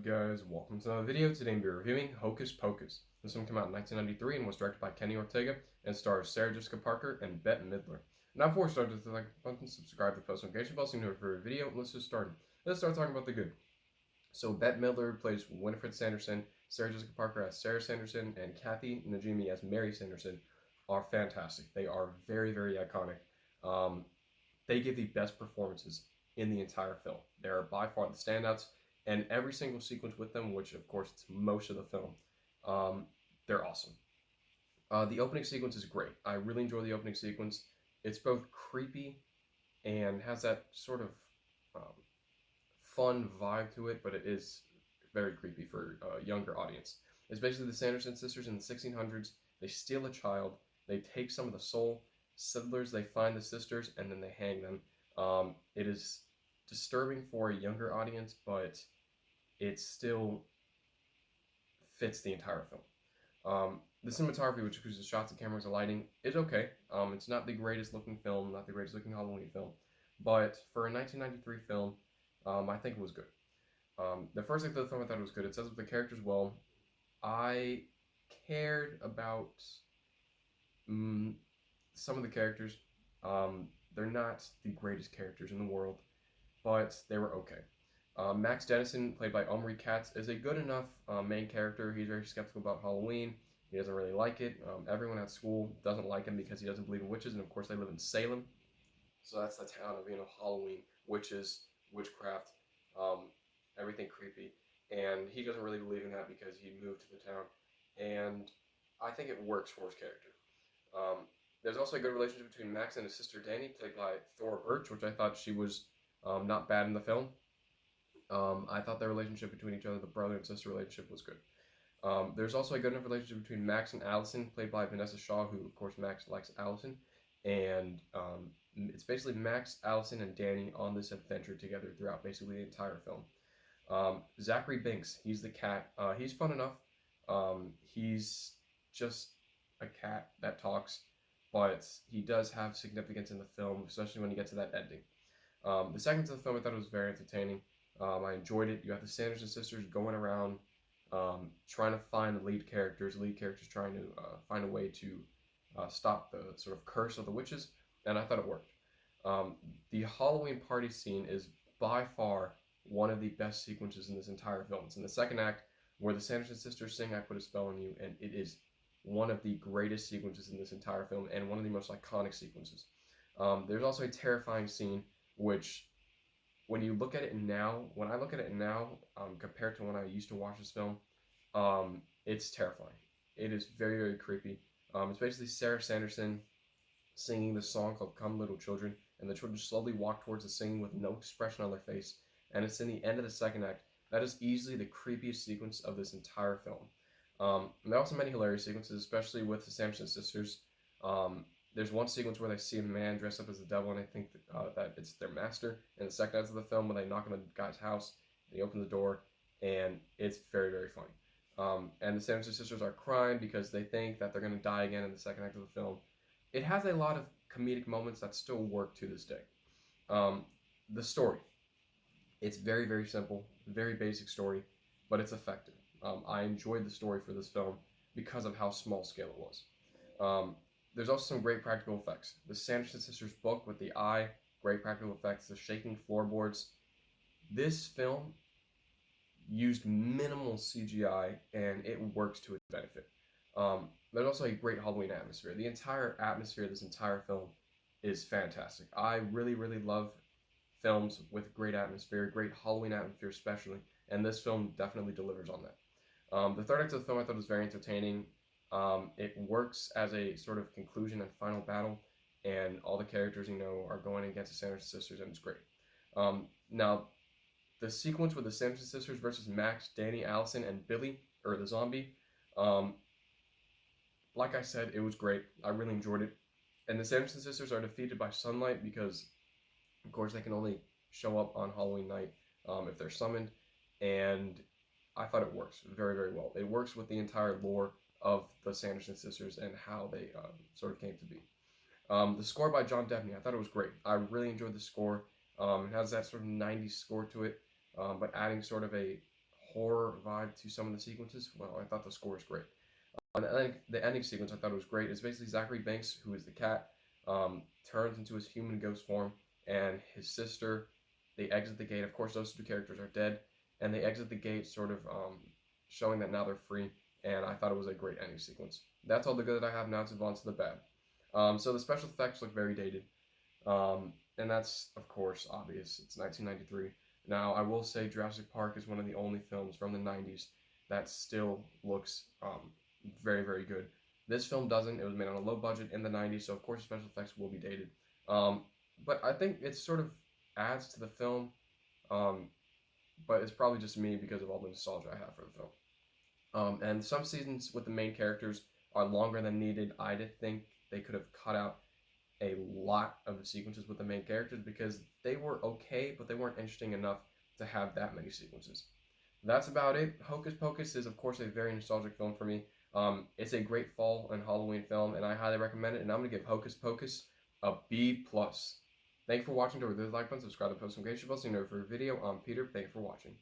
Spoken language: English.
guys? Welcome to another video. Today we'll be reviewing Hocus Pocus. This one came out in 1993 and was directed by Kenny Ortega and stars Sarah Jessica Parker and Bette Midler. Now before we start, just like the button, subscribe to the post notification bell so you know for a video. Let's just start. Let's start talking about the good. So Bette Midler plays Winifred Sanderson, Sarah Jessica Parker as Sarah Sanderson, and Kathy Najimy as Mary Sanderson are fantastic. They are very, very iconic. They give the best performances in the entire film. They are by far the standouts. And every single sequence with them, which of course it's most of the film, they're awesome. The opening sequence is great. I really enjoy the opening sequence. It's both creepy and has that sort of fun vibe to it, but it is very creepy for a younger audience. It's basically the Sanderson sisters in the 1600s. They steal a child. They take some of the soul settlers. They find the sisters and then they hang them. It is disturbing for a younger audience, but it still fits the entire film. The cinematography, which includes the shots, the cameras, the lighting, is okay. It's not the greatest looking film, not the greatest looking Halloween film, but for a 1993 film, I think it was good. The first look at the film, I thought it was good. It sets up the characters well. I cared about some of the characters. They're not the greatest characters in the world, but they were okay. Max Dennison, played by Omri Katz, is a good enough main character. He's very skeptical about Halloween. He doesn't really like it. Everyone at school doesn't like him because he doesn't believe in witches, and of course they live in Salem. So that's the town of, Halloween, witches, witchcraft, everything creepy. And he doesn't really believe in that because he moved to the town. And I think it works for his character. There's also a good relationship between Max and his sister Danny, played by Thora Birch, which I thought she was not bad in the film. I thought their relationship between each other, the brother and sister relationship, was good. There's also a good enough relationship between Max and Allison, played by Vanessa Shaw, who, of course, Max likes Allison. And it's basically Max, Allison, and Danny on this adventure together throughout basically the entire film. Zachary Binks, he's the cat. He's fun enough. He's just a cat that talks, but he does have significance in the film, especially when you get to that ending. The segments of the film, I thought it was very entertaining. I enjoyed it. You have the Sanderson sisters going around trying to find the lead characters trying to find a way to stop the sort of curse of the witches, and I thought it worked. The Halloween party scene is by far one of the best sequences in this entire film. It's in the second act where the Sanderson sisters sing "I Put a Spell on You," and it is one of the greatest sequences in this entire film and one of the most iconic sequences. There's also a terrifying scene which, when you look at it now, when I look at it now, compared to when I used to watch this film, it's terrifying. It is very, very creepy. It's basically Sarah Sanderson singing the song called "Come Little Children," and the children slowly walk towards the singing with no expression on their face, and it's in the end of the second act. That is easily the creepiest sequence of this entire film. And there are also many hilarious sequences, especially with the Sanderson sisters. There's one sequence where they see a man dressed up as the devil, and I think that it's their master. In the second act of the film, when they knock on the guy's house, they open the door, and it's very, very funny. And the Sanderson sisters are crying because they think that they're going to die again in the second act of the film. It has a lot of comedic moments that still work to this day. The story. It's very, very simple, very basic story, but it's effective. I enjoyed the story for this film because of how small scale it was. There's also some great practical effects. The Sanderson sisters book with the eye, great practical effects, the shaking floorboards. This film used minimal CGI, and it works to its benefit. There's also a great Halloween atmosphere. The entire atmosphere of this entire film is fantastic. I really, really love films with great atmosphere, great Halloween atmosphere especially, and this film definitely delivers on that. The third act of the film I thought was very entertaining. It works as a sort of conclusion and final battle, and all the characters, are going against the Sanderson sisters, and it's great. Now, the sequence with the Sanderson sisters versus Max, Danny, Allison, and Billy, or the zombie, like I said, it was great. I really enjoyed it. And the Sanderson sisters are defeated by sunlight because, of course, they can only show up on Halloween night if they're summoned, and I thought it works very, very well. It works with the entire lore of the Sanderson sisters and how they sort of came to be. The score by John Debney, I thought it was great. I really enjoyed the score. It has that sort of 90s score to it, but adding sort of a horror vibe to some of the sequences. Well, I thought the score was great. And the ending sequence I thought was great. It's basically Zachary Banks, who is the cat, turns into his human ghost form, and his sister. They exit the gate. Of course, those two characters are dead, and they exit the gate, sort of showing that now they're free. And I thought it was a great ending sequence. That's all the good that I have. Now to move on to the bad. So the special effects look very dated, and that's of course obvious. It's 1993. Now I will say Jurassic Park is one of the only films from the 90s that still looks very, very good. This film doesn't. It was made on a low budget in the 90s, so of course special effects will be dated. Um, but I think it sort of adds to the film, um, but it's probably just me because of all the nostalgia I have for the film. And some seasons with the main characters are longer than needed. I did think they could have cut out a lot of the sequences with the main characters because they were okay, but they weren't interesting enough to have that many sequences. That's about it. Hocus Pocus is, of course, a very nostalgic film for me. It's a great fall and Halloween film, and I highly recommend it. And I'm gonna give Hocus Pocus a B plus. Thank you for watching. Don't forget to like button, subscribe, and post notification bells so you know for a video. I'm Peter. Thank you for watching.